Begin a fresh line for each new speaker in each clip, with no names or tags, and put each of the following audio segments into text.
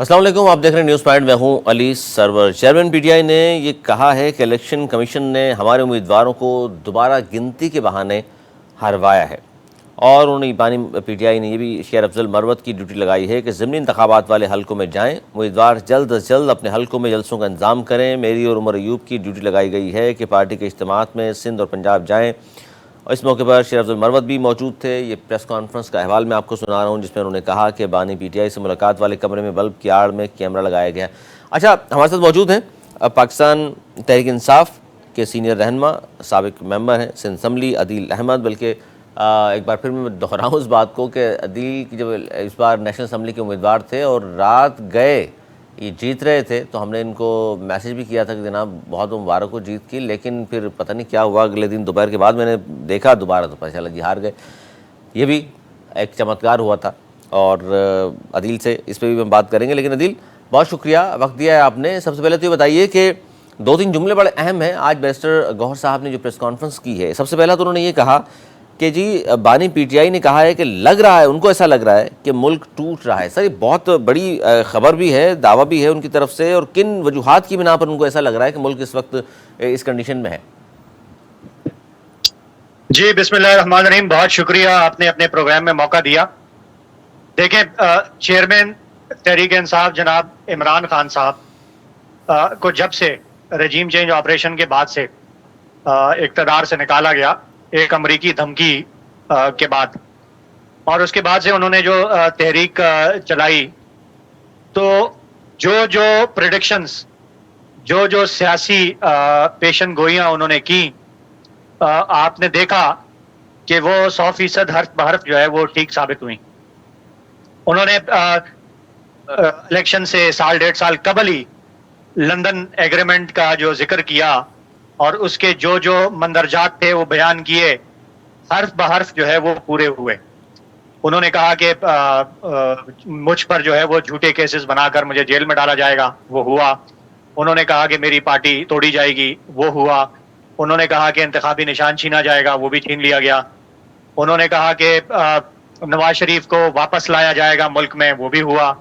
السلام علیکم، آپ دیکھ رہے ہیں نیوز پوائنٹ، میں ہوں علی سرور۔ چیئرمین پی ٹی آئی نے یہ کہا ہے کہ الیکشن کمیشن نے ہمارے امیدواروں کو دوبارہ گنتی کے بہانے ہروایا ہے، اور انہوں نے بانی پی ٹی آئی نے یہ بھی شیخ افضل مروت کی ڈیوٹی لگائی ہے کہ ضمنی انتخابات والے حلقوں میں جائیں، امیدوار جلد از جلد اپنے حلقوں میں جلسوں کا انتظام کریں۔ میری اور عمر ایوب کی ڈیوٹی لگائی گئی ہے کہ پارٹی کے اجتماعات میں سندھ اور پنجاب جائیں، اور اس موقع پر شیخ افضل مروت بھی موجود تھے۔ یہ پریس کانفرنس کا احوال میں آپ کو سنا رہا ہوں، جس میں انہوں نے کہا کہ بانی پی ٹی آئی سے ملاقات والے کمرے میں بلب کی آڑ میں کیمرہ لگایا گیا ہے۔ اچھا، ہمارے ساتھ موجود ہیں پاکستان تحریک انصاف کے سینئر رہنما، سابق ممبر ہیں سندھ اسمبلی، عدیل احمد۔ بلکہ ایک بار پھر میں دہراؤں اس بات کو کہ عدیل کی جب اس بار نیشنل اسمبلی کے امیدوار تھے اور رات گئے یہ جیت رہے تھے، تو ہم نے ان کو میسیج بھی کیا تھا کہ جناب بہت مبارک ہو جیت کی، لیکن پھر پتہ نہیں کیا ہوا، اگلے دن دوپہر کے بعد میں نے دیکھا دوبارہ تو پتہ چلا جی ہار گئے۔ یہ بھی ایک چمتکار ہوا تھا، اور عدیل سے اس پہ بھی ہم بات کریں گے۔ لیکن عدیل، بہت شکریہ وقت دیا ہے آپ نے۔ سب سے پہلے تو یہ بتائیے کہ دو تین جملے بڑے اہم ہیں آج بیرسٹر گوہر صاحب نے جو پریس کانفرنس کی ہے۔ سب سے پہلا تو انہوں نے یہ کہا کہ جی بانی پی ٹی آئی نے کہا ہے کہ لگ رہا ہے، ان کو ایسا لگ رہا ہے کہ ملک ٹوٹ رہا ہے۔ سر، یہ بہت بڑی خبر بھی ہے، دعویٰ بھی ہے ان کی طرف سے، اور کن وجوہات کی بنا پر ان کو ایسا لگ رہا ہے کہ ملک اس وقت اس کنڈیشن میں ہے؟
جی بسم اللہ الرحمن الرحیم، بہت شکریہ آپ نے اپنے پروگرام میں موقع دیا۔ دیکھیں، چیئرمین تحریک انصاف جناب عمران خان صاحب کو جب سے رجیم چینج آپریشن کے بعد سے اقتدار سے نکالا گیا، ایک امریکی دھمکی کے بعد، اور اس کے بعد سے انہوں نے جو تحریک چلائی، تو جو پریڈکشنز، جو سیاسی پیشن گوئیاں انہوں نے کی، آپ نے دیکھا کہ وہ 100% حرف بحرف جو ہے وہ ٹھیک ثابت ہوئی۔ انہوں نے الیکشن سے سال ڈیڑھ سال قبل ہی لندن ایگریمنٹ کا جو ذکر کیا، اور اس کے جو مندرجات تھے وہ بیان کیے، حرف بحرف جو ہے وہ پورے ہوئے۔ انہوں نے کہا کہ مجھ پر جو ہے وہ جھوٹے کیسز بنا کر مجھے جیل میں ڈالا جائے گا، وہ ہوا۔ انہوں نے کہا کہ میری پارٹی توڑی جائے گی، وہ ہوا۔ انہوں نے کہا کہ انتخابی نشان چھینا جائے گا، وہ بھی چھین لیا گیا۔ انہوں نے کہا کہ نواز شریف کو واپس لایا جائے گا ملک میں، وہ بھی ہوا۔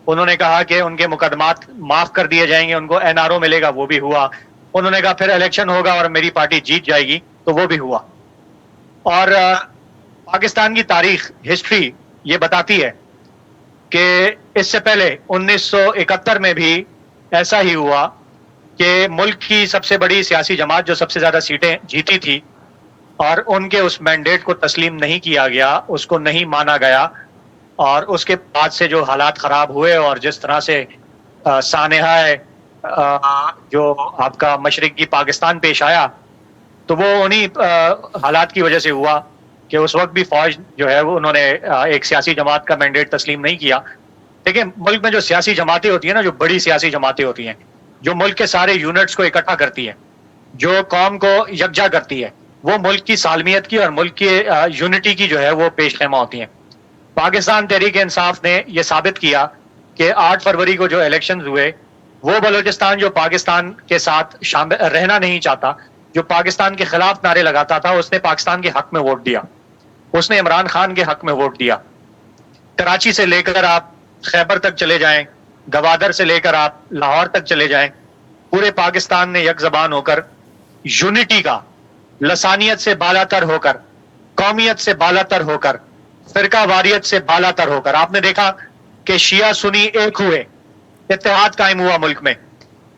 انہوں نے کہا کہ ان کے مقدمات معاف کر دیے جائیں گے، ان کو این آر او ملے گا، وہ بھی ہوا۔ انہوں نے کہا پھر الیکشن ہوگا اور میری پارٹی جیت جائے گی، تو وہ بھی ہوا۔ اور پاکستان کی تاریخ، ہسٹری یہ بتاتی ہے کہ اس سے پہلے 1971 میں بھی ایسا ہی ہوا کہ ملک کی سب سے بڑی سیاسی جماعت جو سب سے زیادہ سیٹیں جیتی تھی، اور ان کے اس مینڈیٹ کو تسلیم نہیں کیا گیا، اس کو نہیں مانا گیا، اور اس کے بعد سے جو حالات خراب ہوئے اور جس طرح سے سانحہ جو آپ کا مشرقی پاکستان پیش آیا، تو وہ انہی حالات کی وجہ سے ہوا کہ اس وقت بھی فوج جو ہے وہ انہوں نے ایک سیاسی جماعت کا مینڈیٹ تسلیم نہیں کیا۔ لیکن ملک میں جو سیاسی جماعتیں ہوتی ہیں نا، جو بڑی سیاسی جماعتیں ہوتی ہیں، جو ملک کے سارے یونٹس کو اکٹھا کرتی ہے، جو قوم کو یکجا کرتی ہے، وہ ملک کی سالمیت کی اور ملک کی یونٹی کی جو ہے وہ پیش خیمہ ہوتی ہیں۔ پاکستان تحریک انصاف نے یہ ثابت کیا کہ 8 فروری کو جو الیکشنز ہوئے، وہ بلوچستان جو پاکستان کے ساتھ رہنا نہیں چاہتا، جو پاکستان کے خلاف نعرے لگاتا تھا، اس نے پاکستان کے حق میں ووٹ دیا، اس نے عمران خان کے حق میں ووٹ دیا۔ کراچی سے لے کر آپ خیبر تک چلے جائیں، گوادر سے لے کر آپ لاہور تک چلے جائیں، پورے پاکستان نے یک زبان ہو کر یونٹی کا، لسانیت سے بالا تر ہو کر، قومیت سے بالا تر ہو کر، فرقہ واریت سے بالا تر ہو کر، آپ نے دیکھا کہ شیعہ سنی ایک ہوئے، اتحاد قائم ہوا ملک میں۔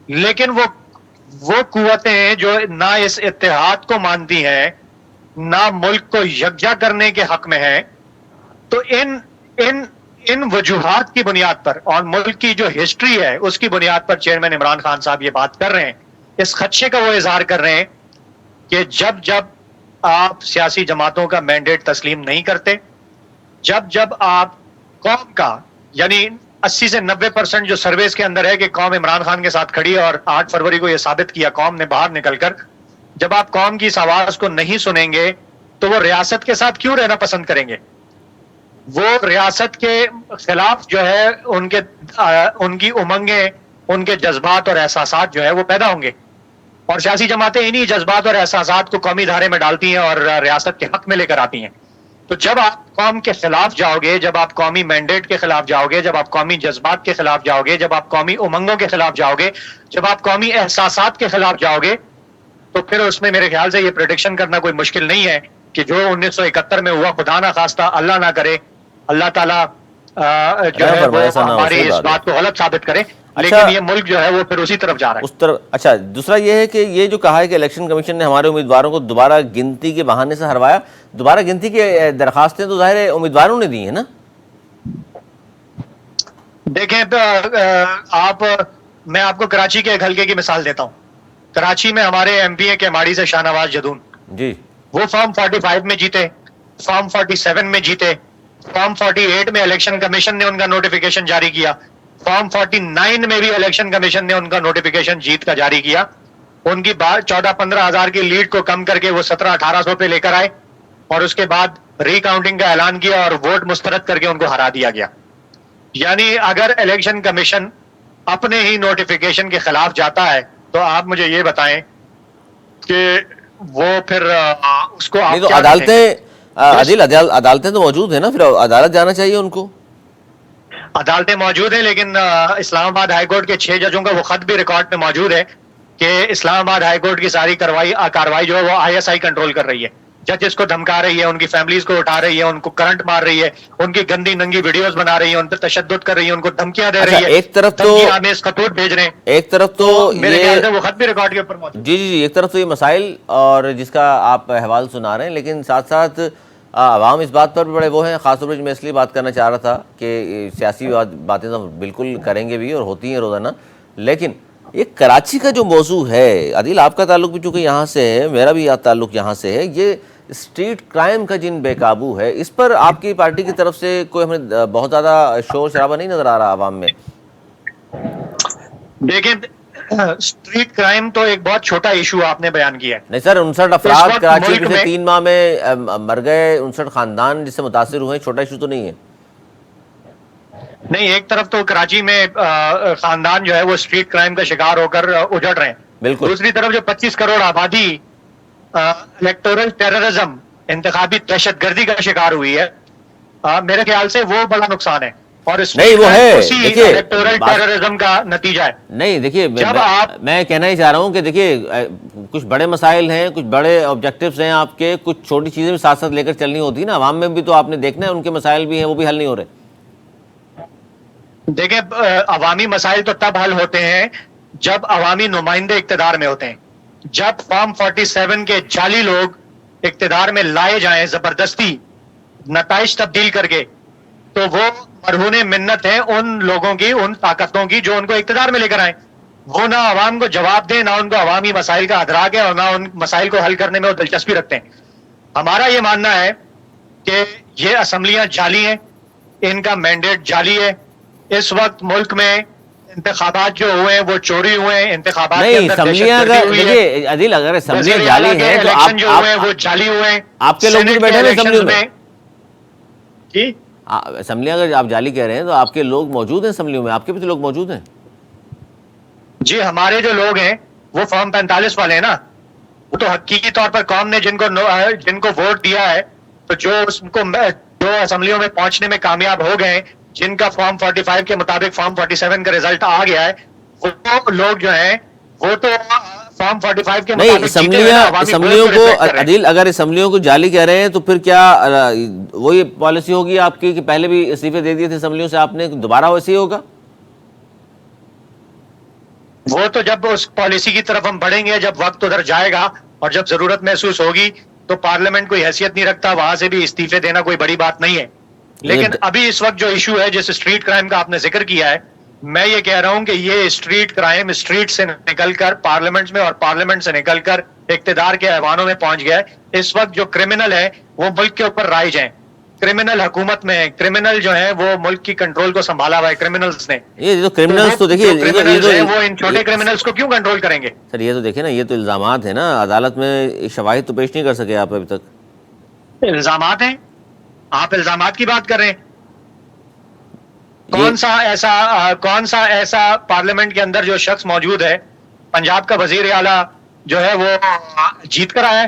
لیکن وہ قوتیں جو نہ اس اتحاد کو مانتی ہیں، نہ ملک کو یکجا کرنے کے حق میں ہیں، تو ان وجوہات کی بنیاد پر اور ملک کی جو ہسٹری ہے اس کی بنیاد پر چیئرمین عمران خان صاحب یہ بات کر رہے ہیں، اس خدشے کا وہ اظہار کر رہے ہیں کہ جب آپ سیاسی جماعتوں کا مینڈیٹ تسلیم نہیں کرتے، جب آپ قوم کا، یعنی 80 سے 90% جو سرویز کے اندر ہے کہ قوم عمران خان کے ساتھ کھڑی ہے، اور 8 فروری کو یہ ثابت کیا قوم نے باہر نکل کر، جب آپ قوم کی اس آواز کو نہیں سنیں گے تو وہ ریاست کے ساتھ کیوں رہنا پسند کریں گے؟ وہ ریاست کے خلاف جو ہے ان کی امنگیں، ان کے جذبات اور احساسات جو ہے وہ پیدا ہوں گے، اور سیاسی جماعتیں انہی جذبات اور احساسات کو قومی دھارے میں ڈالتی ہیں اور ریاست کے حق میں لے کر آتی ہیں۔ تو جب آپ قوم کے خلاف جاؤ گے، جب آپ قومی مینڈیٹ کے خلاف جاؤ گے، جب آپ قومی جذبات کے خلاف جاؤ گے، جب آپ قومی امنگوں کے خلاف جاؤ گے، جب آپ قومی احساسات کے خلاف جاؤ گے، تو پھر اس میں میرے خیال سے یہ پریڈکشن کرنا کوئی مشکل نہیں ہے کہ جو 1971 میں ہوا، خدا نہ خواستہ، اللہ نہ کرے، اللہ تعالیٰ جو ہے وہ ہماری اس بات کو غلط ثابت کرے، لیکن یہ ملک جو ہے وہ پھر اسی طرف جا رہا ہے.
اس طرف. اچھا، دوسرا یہ ہے کہ یہ جو کہا ہے کہ الیکشن کمیشن نے ہمارے امیدواروں کو دوبارہ گنتی کے بہانے سے ہروایا، دوبارہ گنتی کی درخواستیں تو ظاہر ہے امیدواروں نے دی ہیں نا؟
دیکھیں میں آپ کو کراچی کے ایک حلقے کی مثال دیتا ہوں. کراچی میں ہمارے ایم پی اے کے ماڑی سے شاہ نواز جدون
جی،
وہ فارم 45 میں جیتے، فارم 47 میں جیتے، فارم 48 میں الیکشن کمیشن نے ان کا نوٹیفیکیشن جاری کیا، فارم 49 میں بھی الیکشن کمیشن نے ان کا نوٹیفیکیشن جیت کا جاری کیا. ان کی 14-15 ہزار کی لیڈ کو کم کر کے وہ 17-1800 پہ لے کر آئے، اور اس کے بعد ری کاؤنٹنگ کا اعلان کیا اور ووٹ مسترد کر کے ان کو ہرا دیا گیا. یعنی اگر الیکشن کمیشن اپنے ہی نوٹیفیکیشن کے خلاف جاتا ہے تو آپ مجھے یہ بتائیں کہ وہ پھر اس کو
نہیں تو عدالتیں عادل عدالتیں تو موجود ہیں نا، پھر عدالت جانا چاہیے ان کو.
عدالتیں موجود ہیں، لیکن اسلام آباد ہائی کورٹ کے 6 ججوں کا وہ خط بھی ریکارڈ میں موجود ہے کہ اسلام آباد ہائی کورٹ کی ساری کاروائی جو ہے وہ ISI کنٹرول کر رہی ہے. ججز کو دھمکا رہی ہے، ان کی فیملیز کو اٹھا رہی ہے، ان کو کرنٹ مار رہی ہے، ان کی گندی ننگی ویڈیوز بنا رہی ہے، ان پہ تشدد کر رہی ہے، ان کو دھمکیاں دے رہی ہے،
ایک طرف تو
آمیز خطوط بھیج رہے ہیں.
ایک طرف تو
میرے خیال سے وہ خط بھی ریکارڈ کے اوپر موجود.
جی جی جی، ایک طرف تو یہ مسائل اور جس کا آپ احوال سنا رہے ہیں، لیکن ساتھ ساتھ عوام اس بات پر بھی بڑے وہ ہیں. خاص طور پر میں اس لیے بات کرنا چاہ رہا تھا کہ سیاسی باتیں تو بالکل کریں گے بھی اور ہوتی ہیں روزانہ، لیکن یہ کراچی کا جو موضوع ہے، عادل آپ کا تعلق بھی چونکہ یہاں سے ہے، میرا بھی تعلق یہاں سے ہے، یہ اسٹریٹ کرائم کا جن بے قابو ہے، اس پر آپ کی پارٹی کی طرف سے کوئی ہمیں بہت زیادہ شور شرابہ نہیں نظر آ رہا عوام میں.
دیکھیں اسٹریٹ کرائم تو ایک بہت چھوٹا ایشو آپ نے بیان کیا ہے.
نہیں سر، 59 افراد کراچی پچھلے 3 ماہ میں مر گئے، 59 خاندان جس سے متاثر ہوئے، چھوٹا ایشو تو نہیں ہے.
نہیں، ایک طرف تو کراچی میں خاندان جو ہے وہ اسٹریٹ کرائم کا شکار ہو کر اجڑ رہے ہیں،
بالکل.
دوسری طرف جو 25 کروڑ آبادی الیکٹورل ٹیررزم، انتخابی دہشت گردی کا شکار ہوئی ہے، میرے خیال سے وہ بڑا نقصان ہے، اور
نہیں وہ ہے
الیکٹورل ٹیررزم کا نتیجہ ہے.
نہیں دیکھیے، میں کہنا ہی چاہ رہا ہوں کہ دیکھیے کچھ بڑے مسائل ہیں، کچھ بڑے آبجیکٹیوز ہیں آپ کے، کچھ چھوٹی چیزیں بھی ساتھ ساتھ لے کر چلنی ہوتی ہے نا. عوام میں بھی تو آپ نے دیکھنا ہے ان کے مسائل بھی ہیں، وہ بھی حل نہیں ہو رہے.
دیکھیں عوامی مسائل تو تب حل ہوتے ہیں جب عوامی نمائندے اقتدار میں ہوتے ہیں. جب فارم 47 کے جعلی لوگ اقتدار میں لائے جائیں زبردستی نتائج تبدیل کر کے، تو وہ مرہون منت ہیں ان لوگوں کی، ان طاقتوں کی جو ان کو اقتدار میں لے کر آئیں. وہ نہ عوام کو جواب دیں، نہ ان کو عوامی مسائل کا ادراک ہے، اور نہ ان مسائل کو حل کرنے میں وہ دلچسپی رکھتے ہیں. ہمارا یہ ماننا ہے کہ یہ اسمبلیاں جعلی ہیں، ان کا مینڈیٹ جعلی ہے. اس وقت ملک میں انتخابات جو ہوئے ہیں وہ چوری ہوئے ہیں، انتخابات کے اندر
اسمبلیاں دیکھیے عادل، اگر اسمبلیاں جعلی ہیں تو
الیکشن جو ہوئے ہیں وہ جعلی ہوئے ہیں.
آپ کے لوگ بھی بیٹھے ہیں اسمبلیوں میں.
جی،
اسمبلیاں اگر آپ جعلی کہہ رہے ہیں تو آپ کے لوگ موجود ہیں اسمبلیوں میں، آپ کے بھی تو لوگ موجود ہیں.
جی، ہمارے جو لوگ ہیں وہ فارم 45 والے ہیں نا، وہ تو حقیقی طور پر قوم نے جن کو ووٹ دیا ہے، تو جو اسمبلیوں میں پہنچنے میں کامیاب ہو گئے، جن کا فارم 45 کے مطابق فارم 47 کا رزلٹ آ گیا ہے، وہ لوگ جو ہیں وہ تو فارم 45 کے
نہیں. اسمبلیوں کو عادل اگر اسمبلیوں کو جعلی کہہ رہے ہیں تو پھر کیا وہی پالیسی ہوگی آپ کی کہ پہلے بھی استعفے دے دیے تھے اسمبلیوں سے آپ نے، دوبارہ ویسے ہی ہوگا؟
وہ تو جب اس پالیسی کی طرف ہم بڑھیں گے، جب وقت ادھر جائے گا اور جب ضرورت محسوس ہوگی تو پارلیمنٹ کوئی حیثیت نہیں رکھتا، وہاں سے بھی استعفے دینا کوئی بڑی بات نہیں ہے. لیکن ابھی اس وقت جو ایشو ہے جس اسٹریٹ کرائم کا آپ نے ذکر کیا ہے، میں یہ کہہ رہا ہوں کہ یہ اسٹریٹ کرائم اسٹریٹ سے نکل کر پارلیمنٹ میں اور پارلیمنٹ سے نکل کر اقتدار کے ایوانوں میں پہنچ گیا ہے. اس وقت جو کرمنل ہیں وہ ملک کے اوپر رائج ہیں، کرمنل حکومت میں ہیں، کرمنل جو ہیں وہ ملک کی کنٹرول کو سنبھالا ہوا ہے کرمنلز نے.
یہ جو کرمنلز تو دیکھیے
وہ ان چھوٹے کرمنلز کو کیوں کنٹرول کریں گے؟
سر یہ تو دیکھیں نا، یہ تو الزامات ہیں نا، عدالت میں شواہد تو پیش نہیں کر سکے آپ ابھی تک.
الزامات ہیں، آپ الزامات کی بات کر رہے ہیں. کون سا ایسا پارلیمنٹ کے اندر جو شخص موجود ہے، پنجاب کا وزیر اعلیٰ جو ہے وہ جیت کر آیا ہے،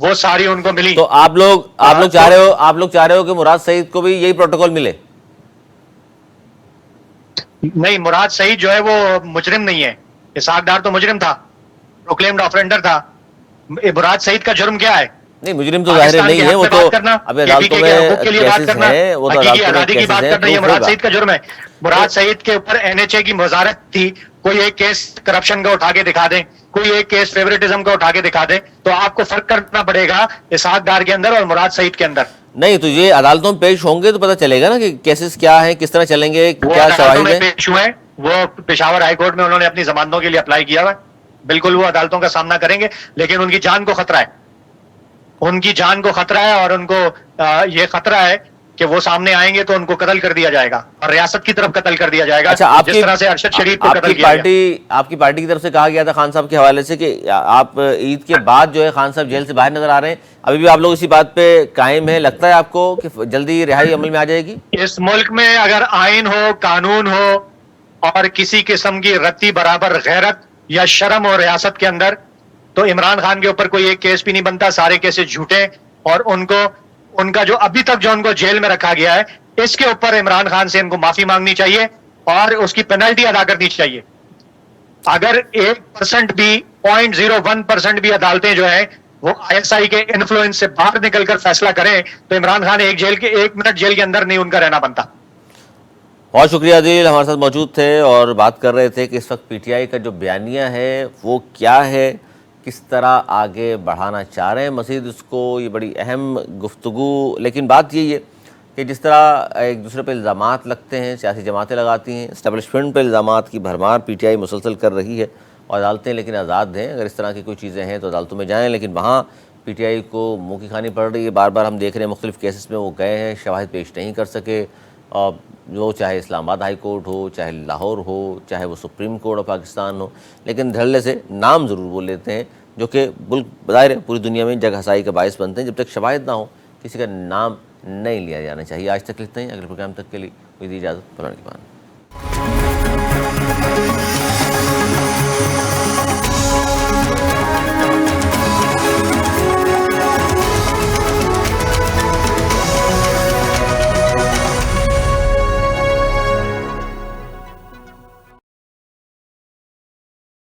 وہ ساری ان کو ملی.
تو آپ لوگ چاہ رہے ہو کہ مراد سعید کو بھی یہی پروٹوکول ملے؟
نہیں، مراد سعید جو ہے وہ مجرم نہیں ہے. اسحاق ڈار تو مجرم تھا، پروکلیمڈ آفرینڈر تھا. مراد سعید کا جرم کیا ہے؟
نہیں، مجرم تو ظاہر نہیں ہے، وہ تو اب عدالتوں میں کیسز ہیں، وہ تو
آزادی کی بات کرنا، یہ مراد سعید کا جرم ہے. مراد سعید کے اوپر NHA کی وزارت تھی. کوئی ایک کیس کرپشن کا اٹھا کے دکھا دیں، کوئی ایک کیس فیوریٹزم کا اٹھا کے دکھا دیں، تو آپ کو فرق کرنا پڑے گا اسحاق ڈار کے اندر اور مراد سعید کے اندر.
نہیں تو یہ عدالتوں میں پیش ہوں گے تو پتہ چلے گا نا کہ کیسز کیا ہیں، کس طرح چلیں گے، کیا شواہد ہیں.
پیش ہوئے ہیں، وہ پشاور ہائی کورٹ میں انہوں نے اپنی ضمانتوں کے لیے اپلائی کیا ہوا ہے. بالکل وہ عدالتوں کا سامنا کریں گے، لیکن ان کی جان کو خطرہ ہے. ان کی جان کو خطرہ ہے، اور ان کو یہ خطرہ ہے کہ وہ سامنے آئیں گے تو ان کو قتل کر دیا جائے گا، اور ریاست کی طرف قتل کر دیا جائے گا.
اچھا،
جس طرح سے ارشد شریف کو قتل کیا گیا.
آپ کی پارٹی کی طرف سے کہا گیا تھا خان صاحب کے حوالے سے کہ آپ عید کے بعد جو ہے خان صاحب جیل سے باہر نظر آ رہے ہیں. ابھی بھی آپ لوگ اسی بات پہ قائم ہیں؟ لگتا ہے آپ کو کہ جلدی رہائی عمل میں آ جائے گی؟
اس ملک میں اگر آئین ہو، قانون ہو، اور کسی قسم کی رتی برابر غیرت یا شرم ہو ریاست کے اندر، تو عمران خان کے اوپر کوئی ایک کیس بھی نہیں بنتا. سارے کیسز جھوٹے، اور ان کا جو ابھی تک جو ان کو جیل میں رکھا گیا ہے، اس کے اوپر عمران خان سے ان کو معافی مانگنی چاہیے اور اس کی پینلٹی ادا کرنی چاہیے. اگر 1% بھی 0.01% بھی عدالتیں جو ہیں وہ ISI کے انفلوئنس سے باہر نکل کر فیصلہ کریں، تو عمران خان ایک منٹ جیل کے اندر نہیں ان کا رہنا بنتا.
بہت شکریہ عادل، ہمارے ساتھ موجود تھے اور بات کر رہے تھے کہ اس وقت PTI کا جو بیانیہ ہے وہ کیا ہے، کس طرح آگے بڑھانا چاہ رہے ہیں مزید اس کو. یہ بڑی اہم گفتگو، لیکن بات یہی ہے کہ جس طرح ایک دوسرے پہ الزامات لگتے ہیں، سیاسی جماعتیں لگاتی ہیں، اسٹیبلشمنٹ پہ الزامات کی بھرمار PTI مسلسل کر رہی ہے، اور عدالتیں لیکن آزاد ہیں. اگر اس طرح کی کوئی چیزیں ہیں تو عدالتوں میں جائیں، لیکن وہاں PTI کو منہ کی کھانی پڑ رہی ہے. بار بار ہم دیکھ رہے ہیں مختلف کیسز میں وہ گئے ہیں، شواہد پیش نہیں کر سکے. وہ چاہے اسلام آباد ہائی کورٹ ہو، چاہے لاہور ہو، چاہے وہ سپریم کورٹ آف پاکستان ہو، لیکن دھڑلے سے نام ضرور بول لیتے ہیں، جو کہ بظاہر پوری دنیا میں جگ ہسائی کا باعث بنتے ہیں. جب تک شواہد نہ ہو کسی کا نام نہیں لیا جانا چاہیے. آج تک اتنا ہی. اگلے پروگرام تک کے لیے کوئی اجازت. پرانے کی بات.